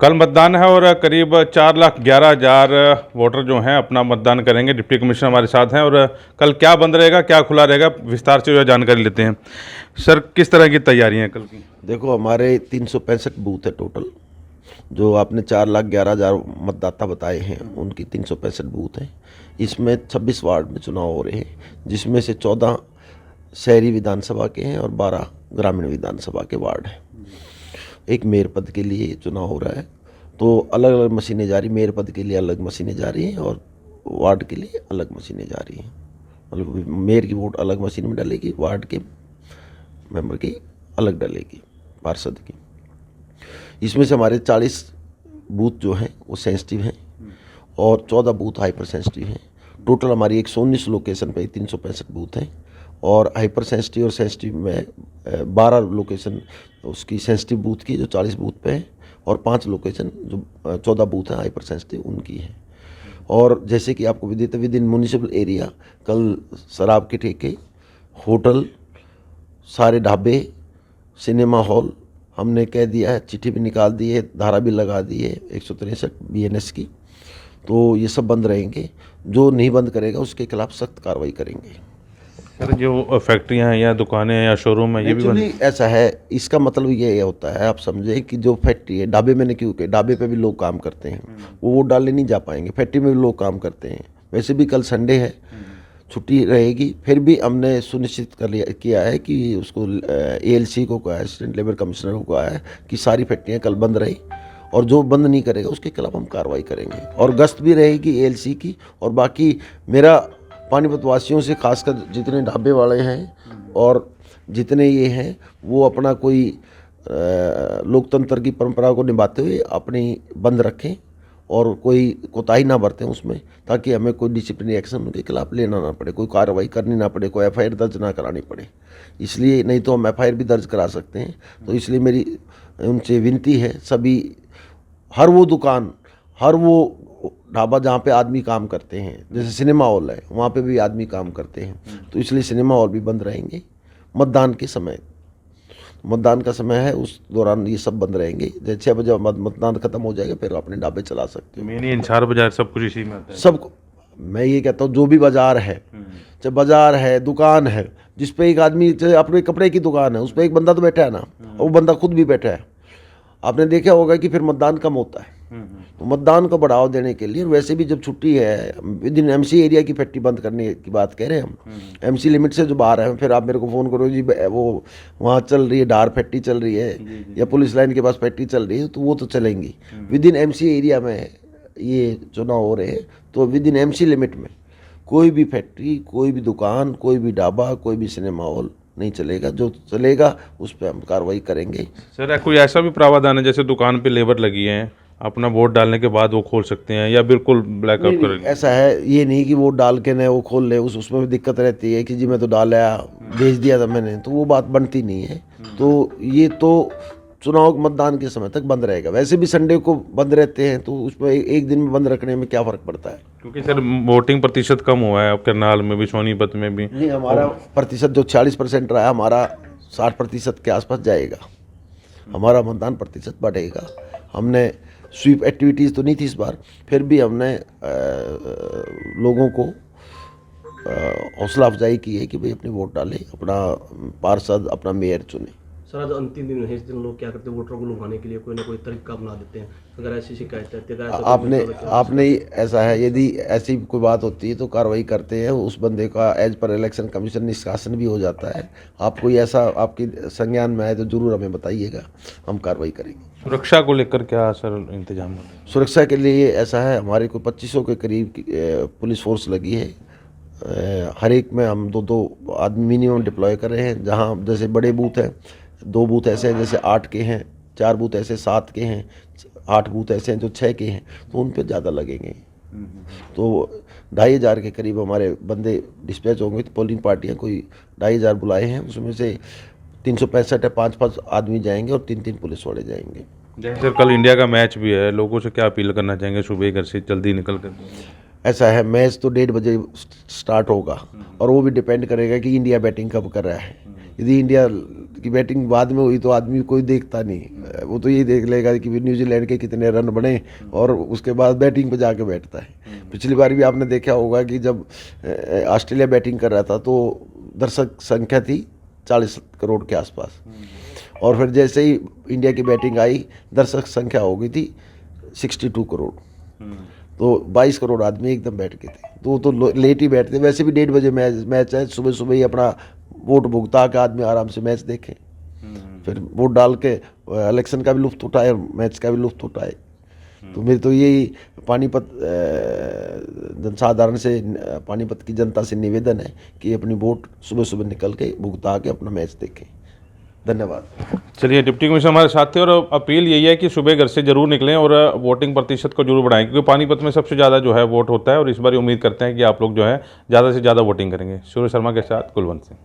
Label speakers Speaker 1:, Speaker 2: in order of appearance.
Speaker 1: कल मतदान है और करीब 4,11,000 वोटर जो हैं अपना मतदान करेंगे। डिप्टी कमिश्नर हमारे साथ हैं और कल क्या बंद रहेगा, क्या खुला रहेगा, विस्तार से जो है जानकारी लेते हैं। सर, किस तरह की तैयारियां हैं कल की?
Speaker 2: देखो, हमारे 365 बूथ है टोटल। जो आपने 4,11,000 मतदाता बताए हैं, उनकी 365 बूथ हैं। इसमें 26 वार्ड में चुनाव हो रहे हैं, जिसमें से 14 शहरी विधानसभा के हैं और 12 ग्रामीण विधानसभा के वार्ड हैं। एक मेयर पद के लिए चुनाव हो रहा है, तो अलग अलग मशीनें जा रही। मेयर पद के लिए अलग मशीनें जा रही हैं और वार्ड के लिए अलग मशीनें जा रही हैं। मतलब मेयर की वोट अलग मशीन में डालेगी, वार्ड के मेंबर की अलग डालेगी, पार्षद की। इसमें से हमारे 40 बूथ जो हैं वो सेंसिटिव हैं और 14 बूथ हाइपर सेंसिटिव हैं। टोटल हमारी 119 लोकेशन पे 365 बूथ हैं और हाइपर सेंसिटिव और सेंसिटिव में 12 लोकेशन उसकी सेंसिटिव बूथ की जो 40 बूथ पे है और 5 लोकेशन जो 14 बूथ हैं हाइपर सेंसिटिव उनकी है। और जैसे कि आपको विदित विद इन म्यूनिसिपल एरिया कल शराब के ठेके, होटल, सारे ढाबे, सिनेमा हॉल हमने कह दिया है, चिट्ठी भी निकाल दी है, धारा भी लगा दी है 163 BNS की। तो ये सब बंद रहेंगे। जो नहीं बंद करेगा उसके खिलाफ सख्त कार्रवाई करेंगे।
Speaker 1: सर, जो फैक्ट्रियां हैं या दुकानें हैं या शोरूम है, ये भी
Speaker 2: एक्चुअली ऐसा है, इसका मतलब ये होता है, आप समझे कि जो फैक्ट्री है, ढाबे मैंने क्यों कहे, ढाबे पे भी लोग काम करते हैं, वो वोट डालने नहीं जा पाएंगे। फैक्ट्री में भी लोग काम करते हैं। वैसे भी कल संडे है, छुट्टी रहेगी, फिर भी हमने सुनिश्चित किया है कि उसको ALC को कहा है, असिस्टेंट लेबर कमिश्नर को कहा है कि सारी फैक्ट्रियाँ कल बंद रही और जो बंद नहीं करेगा उसके खिलाफ हम कार्रवाई करेंगे। और गश्त भी रहेगी ALC की। और बाकी मेरा पानीपत वासियों से, खासकर जितने ढाबे वाले हैं और जितने ये हैं, वो अपना कोई लोकतंत्र की परंपरा को निभाते हुए अपनी बंद रखें और कोई कोताही ना बरतें उसमें, ताकि हमें कोई डिसिप्लिनरी एक्शन उनके खिलाफ लेना ना पड़े, कोई कार्रवाई करनी ना पड़े, कोई FIR दर्ज ना करानी पड़े। इसलिए नहीं तो हम FIR भी दर्ज करा सकते हैं। तो इसलिए मेरी उनसे विनती है, सभी हर वो दुकान, हर वो ढाबा जहाँ पे आदमी काम करते हैं, जैसे सिनेमा हॉल है, वहाँ पे भी आदमी काम करते हैं, तो इसलिए सिनेमा हॉल भी बंद रहेंगे। मतदान के समय, मतदान का समय है, उस दौरान ये सब बंद रहेंगे। जैसे 6 बजे मतदान खत्म हो जाएगा, फिर अपने ढाबे चला सकते हो।
Speaker 1: मेन इंसार बाजार सब कुछ इसी में आता है।
Speaker 2: सब, मैं ये कहता हूँ, जो भी बाजार है, चाहे बाजार है, दुकान है, जिस पे एक आदमी, चाहे अपने कपड़े की दुकान है, उस पर एक बंदा तो बैठा है ना, और वो बंदा खुद भी बैठा है। आपने देखा होगा कि फिर मतदान कम होता है। तो मतदान को बढ़ावा देने के लिए, वैसे भी जब छुट्टी है, विद इन MC एरिया की फैक्ट्री बंद करने की बात कह रहे हैं हम, MC लिमिट से जो बाहर है, फिर आप मेरे को फ़ोन करो जी वो वहाँ चल रही है, डार फैक्ट्री चल रही है या पुलिस लाइन के पास फैक्ट्री चल रही है, तो वो तो चलेंगी। विद इन MC एरिया में ये चुनाव हो रहे हैं, तो विद इन MC लिमिट में कोई भी फैक्ट्री, कोई भी दुकान, कोई भी ढाबा, कोई भी सिनेमा हॉल नहीं चलेगा। जो चलेगा उस पर हम कार्रवाई करेंगे।
Speaker 1: सर, कोई ऐसा भी प्रावधान है जैसे दुकान पे लेबर लगी है, अपना वोट डालने के बाद वो खोल सकते हैं, या बिल्कुल ब्लैकआउट करेंगे?
Speaker 2: ऐसा है, ये नहीं कि वोट डाल के न वो खोल ले, उसमें भी दिक्कत रहती है कि जी मैं तो डाला, भेज दिया था मैंने, तो वो बात बनती नहीं है। तो ये तो चुनाव मतदान के समय तक बंद रहेगा। वैसे भी संडे को बंद रहते हैं, तो उसमें एक दिन में बंद रखने में क्या फ़र्क पड़ता है?
Speaker 1: क्योंकि सर वोटिंग प्रतिशत कम हुआ है, अब करनाल में भी, सोनीपत में भी।
Speaker 2: नहीं, हमारा प्रतिशत जो 40% रहा है, हमारा 60% के आसपास जाएगा। हमारा मतदान प्रतिशत बढ़ेगा। हमने स्वीप एक्टिविटीज़ तो नहीं थी इस बार, फिर भी हमने लोगों को हौसला अफजाई की है कि भाई अपनी वोट डालें, अपना पार्षद, अपना मेयर चुने।
Speaker 3: सर, आज अंतिम दिन है, इस दिन लोग क्या करते हैं, वोटरों को लुभाने के लिए कोई ना कोई तरीका अपना देते हैं। अगर ऐसी शिकायत है तो
Speaker 2: आपने ऐसा है, यदि ऐसी कोई बात होती है तो कार्रवाई करते हैं। उस बंदे का एज पर इलेक्शन कमीशन निष्कासन भी हो जाता है। आप कोई ऐसा आपकी संज्ञान में आए तो जरूर हमें बताइएगा, हम कार्रवाई करेंगे।
Speaker 1: सुरक्षा को लेकर क्या सर इंतजाम हो रहे हैं?
Speaker 2: सुरक्षा के लिए ऐसा है, हमारे को 2500 के करीब पुलिस फोर्स लगी है। हर एक में हम 2-2 आदमी मिनिमम डिप्लॉय कर रहे हैं। जहाँ जैसे बड़े बूथ हैं, 2 बूथ ऐसे हैं जैसे 8 के हैं, 4 बूथ ऐसे 7 के हैं, 8 बूथ ऐसे हैं जो 6 के हैं, तो उन पे ज़्यादा लगेंगे। तो 2,500 के करीब हमारे बंदे डिस्पैच होंगे। तो पोलिंग पार्टियाँ कोई 2,500 बुलाए हैं, उसमें से 365 है, 5-5 आदमी जाएंगे और 3-3 पुलिस वाले जाएंगे।
Speaker 1: जैसे सर कल इंडिया का मैच भी है, लोगों से क्या अपील करना चाहेंगे सुबह घर से जल्दी निकल कर?
Speaker 2: ऐसा है, मैच तो 1:30 बजे स्टार्ट होगा और वो भी डिपेंड करेगा कि इंडिया बैटिंग कब कर रहा है। यदि इंडिया की बैटिंग बाद में हुई तो आदमी कोई देखता नहीं, वो तो ये देख लेगा कि न्यूजीलैंड के कितने रन बने और उसके बाद बैटिंग पे जाके बैठता है। पिछली बार भी आपने देखा होगा कि जब ऑस्ट्रेलिया बैटिंग कर रहा था तो दर्शक संख्या थी 40 करोड़ के आसपास, और फिर जैसे ही इंडिया की बैटिंग आई दर्शक संख्या हो गई थी 62 करोड़। तो 22 करोड़ आदमी एकदम बैठ गए थे। तो लेट ही बैठते, वैसे भी 1:30 बजे मैच है, सुबह सुबह ही अपना वोट भुगता के आदमी आराम से मैच देखे, फिर वोट डाल के इलेक्शन का भी लुत्फ उठाए और मैच का भी लुत्फ उठाए। तो मेरी तो यही पानीपत जनसाधारण से, पानीपत की जनता से निवेदन है कि अपनी वोट सुबह सुबह निकल के भुगता के अपना मैच देखें। धन्यवाद।
Speaker 1: चलिए, डिप्टी कमिश्नर हमारे साथ थे और अपील यही है कि सुबह घर से जरूर निकलें और वोटिंग प्रतिशत को जरूर बढ़ाएं, क्योंकि पानीपत में सबसे ज़्यादा जो है वोट होता है और इस बार उम्मीद करते हैं कि आप लोग जो है ज़्यादा से ज़्यादा वोटिंग करेंगे। सूर्य शर्मा के साथ कुलवंत सिंह।